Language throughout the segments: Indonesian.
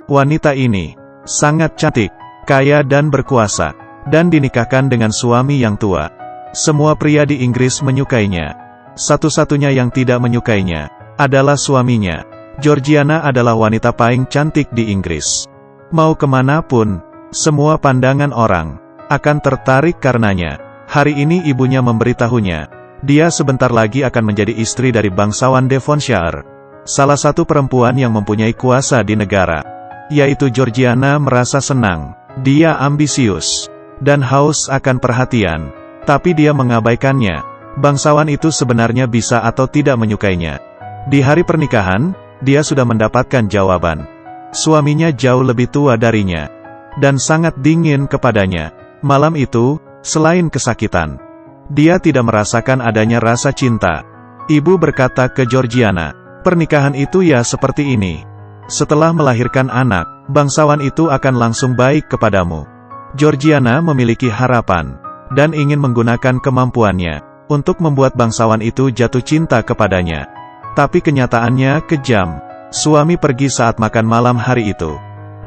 Wanita ini sangat cantik, kaya dan berkuasa, dan dinikahkan dengan suami yang tua. Semua pria di Inggris menyukainya. Satu-satunya yang tidak menyukainya adalah suaminya. Georgiana adalah wanita paling cantik di Inggris. Mau kemanapun, semua pandangan orang akan tertarik karenanya. Hari ini ibunya memberitahunya, dia sebentar lagi akan menjadi istri dari bangsawan Devonshire, salah satu perempuan yang mempunyai kuasa di negara. Yaitu Georgiana merasa senang. Dia ambisius dan haus akan perhatian, tapi dia mengabaikannya. Bangsawan itu sebenarnya bisa atau tidak menyukainya. Di hari pernikahan, dia sudah mendapatkan jawaban. Suaminya jauh lebih tua darinya dan sangat dingin kepadanya. Malam itu, selain kesakitan, dia tidak merasakan adanya rasa cinta. Ibu berkata ke Georgiana, "Pernikahan itu ya seperti ini. Setelah melahirkan anak, bangsawan itu akan langsung baik kepadamu." Georgiana memiliki harapan dan ingin menggunakan kemampuannya untuk membuat bangsawan itu jatuh cinta kepadanya. Tapi kenyataannya kejam. Suami pergi saat makan malam hari itu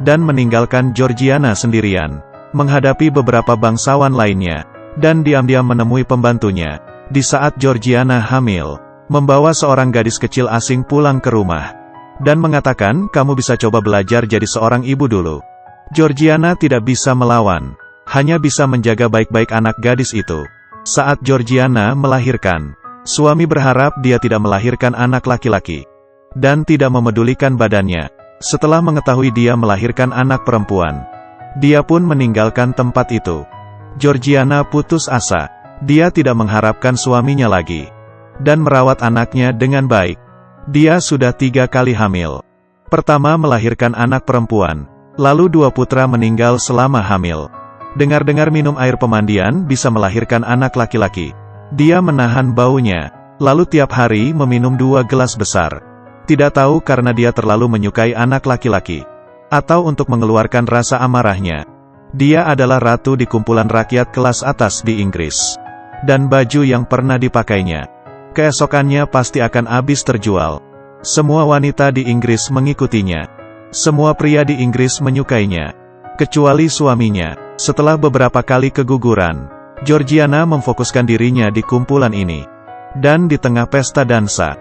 dan meninggalkan Georgiana sendirian menghadapi beberapa bangsawan lainnya, dan diam-diam menemui pembantunya di saat Georgiana hamil, membawa seorang gadis kecil asing pulang ke rumah dan mengatakan, "Kamu bisa coba belajar jadi seorang ibu dulu." Georgiana tidak bisa melawan, hanya bisa menjaga baik-baik anak gadis itu. Saat Georgiana melahirkan, suami berharap dia tidak melahirkan anak laki-laki dan tidak memedulikan badannya. Setelah mengetahui dia melahirkan anak perempuan, dia pun meninggalkan tempat itu. Georgiana putus asa. Dia tidak mengharapkan suaminya lagi dan merawat anaknya dengan baik. Dia sudah 3 kali hamil. Pertama melahirkan anak perempuan, lalu 2 putra meninggal selama hamil. Dengar-dengar minum air pemandian bisa melahirkan anak laki-laki. Dia menahan baunya, lalu tiap hari meminum 2 gelas besar. Tidak tahu karena dia terlalu menyukai anak laki-laki, atau untuk mengeluarkan rasa amarahnya. Dia adalah ratu di kumpulan rakyat kelas atas di Inggris. Dan baju yang pernah dipakainya keesokannya pasti akan habis terjual. Semua wanita di Inggris mengikutinya. Semua pria di Inggris menyukainya, kecuali suaminya. Setelah beberapa kali keguguran, Georgiana memfokuskan dirinya di kumpulan ini. Dan di tengah pesta dansa,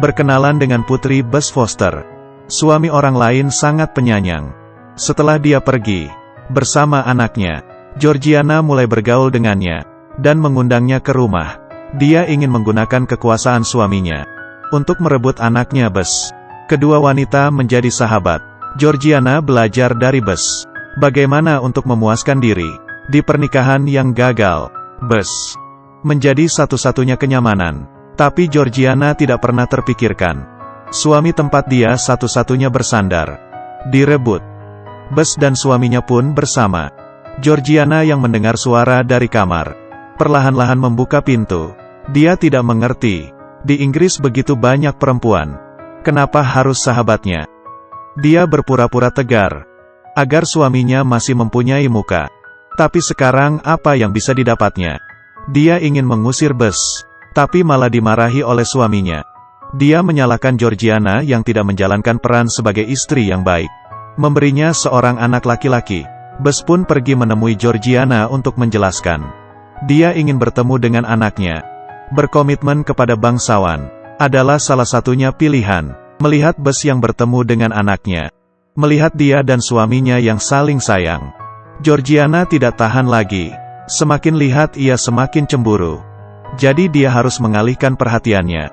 berkenalan dengan Putri Bess Foster. Suami orang lain sangat penyayang. Setelah dia pergi bersama anaknya, Georgiana mulai bergaul dengannya dan mengundangnya ke rumah. Dia ingin menggunakan kekuasaan suaminya untuk merebut anaknya Bess. Kedua wanita menjadi sahabat. Georgiana belajar dari Bess bagaimana untuk memuaskan diri di pernikahan yang gagal. Bess menjadi satu-satunya kenyamanan, tapi Georgiana tidak pernah terpikirkan suami tempat dia satu-satunya bersandar direbut. Bess dan suaminya pun bersama. Georgiana yang mendengar suara dari kamar perlahan-lahan membuka pintu. Dia tidak mengerti, di Inggris begitu banyak perempuan, kenapa harus sahabatnya? Dia berpura-pura tegar agar suaminya masih mempunyai muka. Tapi sekarang apa yang bisa didapatnya? Dia ingin mengusir Bess, tapi malah dimarahi oleh suaminya. Dia menyalahkan Georgiana yang tidak menjalankan peran sebagai istri yang baik, memberinya seorang anak laki-laki. Bess pun pergi menemui Georgiana untuk menjelaskan. Dia ingin bertemu dengan anaknya. Berkomitmen kepada bangsawan adalah salah satunya pilihan. Melihat Bess yang bertemu dengan anaknya, melihat dia dan suaminya yang saling sayang, Georgiana tidak tahan lagi. Semakin lihat ia semakin cemburu. Jadi dia harus mengalihkan perhatiannya,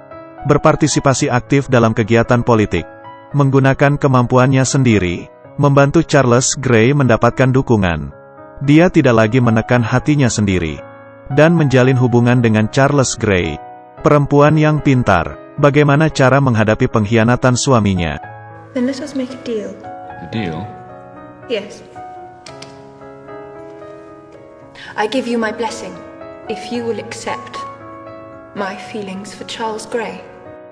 berpartisipasi aktif dalam kegiatan politik, menggunakan kemampuannya sendiri, membantu Charles Grey mendapatkan dukungan. Dia tidak lagi menekan hatinya sendiri dan menjalin hubungan dengan Charles Grey, perempuan yang pintar. Bagaimana cara menghadapi pengkhianatan suaminya? Then let us make a deal. A deal? Yes. I give you my blessing if you will accept my feelings for Charles Grey.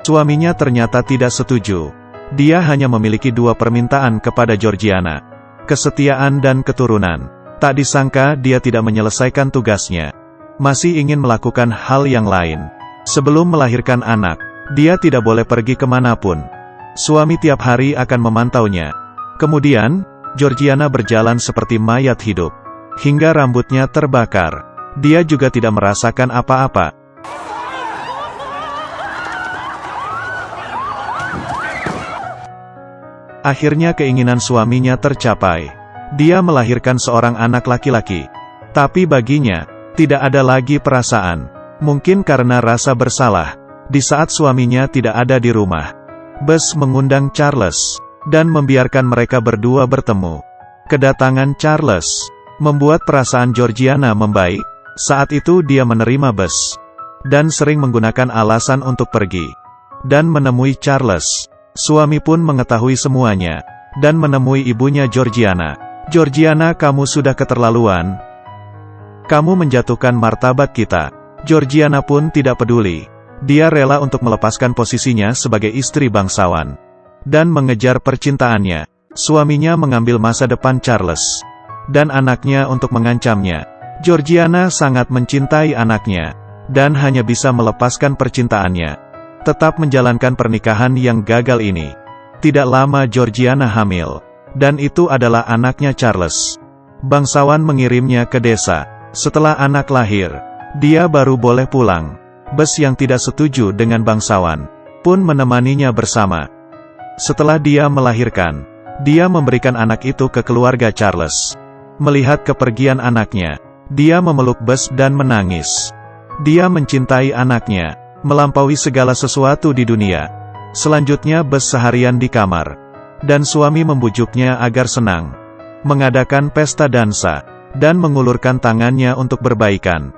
Suaminya ternyata tidak setuju. Dia hanya memiliki 2 permintaan kepada Georgiana: kesetiaan dan keturunan. Tak disangka dia tidak menyelesaikan tugasnya, masih ingin melakukan hal yang lain. Sebelum melahirkan anak, dia tidak boleh pergi kemanapun. Suami tiap hari akan memantaunya. Kemudian, Georgiana berjalan seperti mayat hidup. Hingga rambutnya terbakar. Dia juga tidak merasakan apa-apa. Akhirnya keinginan suaminya tercapai. Dia melahirkan seorang anak laki-laki. Tapi baginya, tidak ada lagi perasaan. Mungkin karena rasa bersalah. Di saat suaminya tidak ada di rumah, Bess mengundang Charles dan membiarkan mereka berdua bertemu. Kedatangan Charles membuat perasaan Georgiana membaik. Saat itu dia menerima Bess dan sering menggunakan alasan untuk pergi dan menemui Charles. Suami pun mengetahui semuanya dan menemui ibunya Georgiana. "Georgiana, kamu sudah keterlaluan. Kamu menjatuhkan martabat kita." Georgiana pun tidak peduli. Dia rela untuk melepaskan posisinya sebagai istri bangsawan dan mengejar percintaannya. Suaminya mengambil masa depan Charles dan anaknya untuk mengancamnya. Georgiana sangat mencintai anaknya dan hanya bisa melepaskan percintaannya. Tetap menjalankan pernikahan yang gagal ini. Tidak lama Georgiana hamil, dan itu adalah anaknya Charles. Bangsawan mengirimnya ke desa. Setelah anak lahir, dia baru boleh pulang. Bess yang tidak setuju dengan bangsawan pun menemaninya bersama. Setelah dia melahirkan, dia memberikan anak itu ke keluarga Charles. Melihat kepergian anaknya, dia memeluk Bess dan menangis. Dia mencintai anaknya, melampaui segala sesuatu di dunia. Selanjutnya Bess seharian di kamar, dan suami membujuknya agar senang, mengadakan pesta dansa, dan mengulurkan tangannya untuk berbaikan.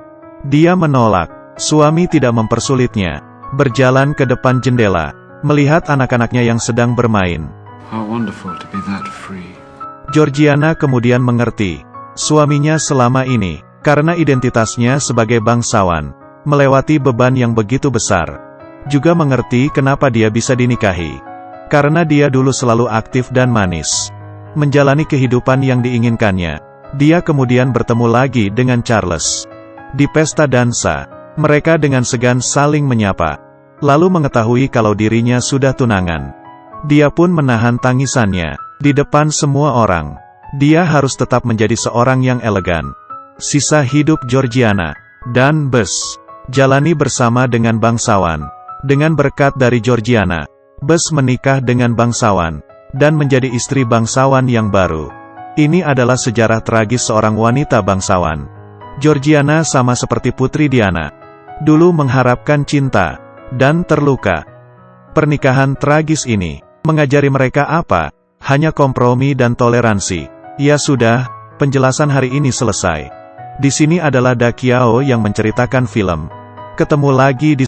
Dia menolak. Suami tidak mempersulitnya. Berjalan ke depan jendela, melihat anak-anaknya yang sedang bermain. How wonderful to be that free. Georgiana kemudian mengerti. Suaminya selama ini, karena identitasnya sebagai bangsawan, melewati beban yang begitu besar. Juga mengerti kenapa dia bisa dinikahi. Karena dia dulu selalu aktif dan manis, menjalani kehidupan yang diinginkannya. Dia kemudian bertemu lagi dengan Charles. Di pesta dansa, mereka dengan segan saling menyapa, lalu mengetahui kalau dirinya sudah tunangan. Dia pun menahan tangisannya di depan semua orang. Dia harus tetap menjadi seorang yang elegan. Sisa hidup Georgiana dan Bess jalani bersama dengan bangsawan. Dengan berkat dari Georgiana, Bess menikah dengan bangsawan dan menjadi istri bangsawan yang baru. Ini adalah sejarah tragis seorang wanita bangsawan. Georgiana sama seperti Putri Diana, dulu mengharapkan cinta dan terluka. Pernikahan tragis ini mengajari mereka apa? Hanya kompromi dan toleransi. Ya sudah, penjelasan hari ini selesai. Di sini adalah Da Qiao yang menceritakan film. Ketemu lagi di